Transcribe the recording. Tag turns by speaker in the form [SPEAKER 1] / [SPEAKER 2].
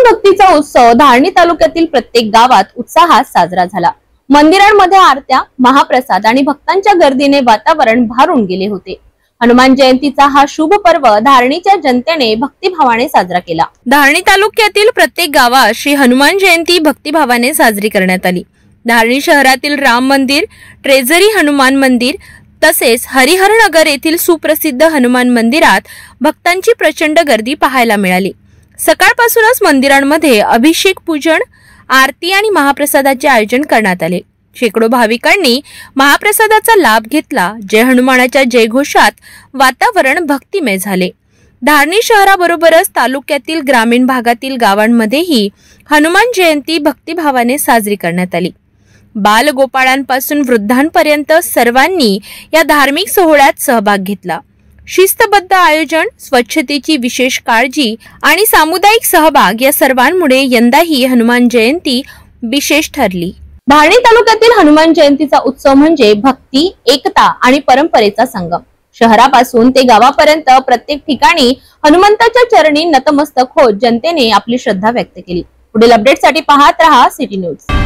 [SPEAKER 1] हनुमान भक्तीचा उत्सव धारणी तालुक्यातील प्रत्येक गावात उत्साहात साजरा झाला। मंदिरांमध्ये आरत्या, महाप्रसाद आणि भक्तांच्या गर्दीने वातावरण भारून गेले होते। हनुमान जयंतीचा हा शुभ पर्व धारणीच्या जनतेने भक्तिभावाने साजरा केला। धारणी तालुक्यातील प्रत्येक गावात श्री हनुमान जयंती भक्तिभावाने साजरी करण्यात आली। धारणी शहरातील राम मंदिर, ट्रेझरी हनुमान मंदिर तसेच हरिहरनगर येथील सुप्रसिद्ध हनुमान मंदिरात भक्तांची प्रचंड गर्दी पाहायला मिळाली। सकाळपासूनच मंदिरांमध्ये अभिषेक, पूजन, आरती आणि महाप्रसादाचे आयोजन करण्यात आले। शेकडो भाविकांनी महाप्रसादाचा लाभ घेतला। जय हनुमानाच्या जयघोषात वातावरण भक्तिमय झाले। धारणी शहराबरोबरच तालुक्यातील ग्रामीण भागातील गावांमध्येही हनुमान जयंती भक्तिभावाने साजरी करण्यात आली। बालगोपाळांपासून वृद्धांपर्यंत सर्वांनी या धार्मिक सोहळ्यात सहभाग घेतला। शिस्तबद्ध आयोजन, स्वच्छतेची विशेष काळजी आणि सामुदायिक सहभाग या सर्वांमुळे यंदाही हनुमान जयंती विशेष ठरली। धारणी तालुक्यातील हनुमान जयंतीचा उत्सव म्हणजे भक्ती, एकता आणि परंपरेचा संगम। शहरापासून ते गावापर्यंत प्रत्येक ठिकाणी हनुमंताच्या चरणी नतमस्तक होत जनतेने आपली श्रद्धा व्यक्त केली। पुढील अपडेटसाठी पाहत रहा सिटी न्यूज।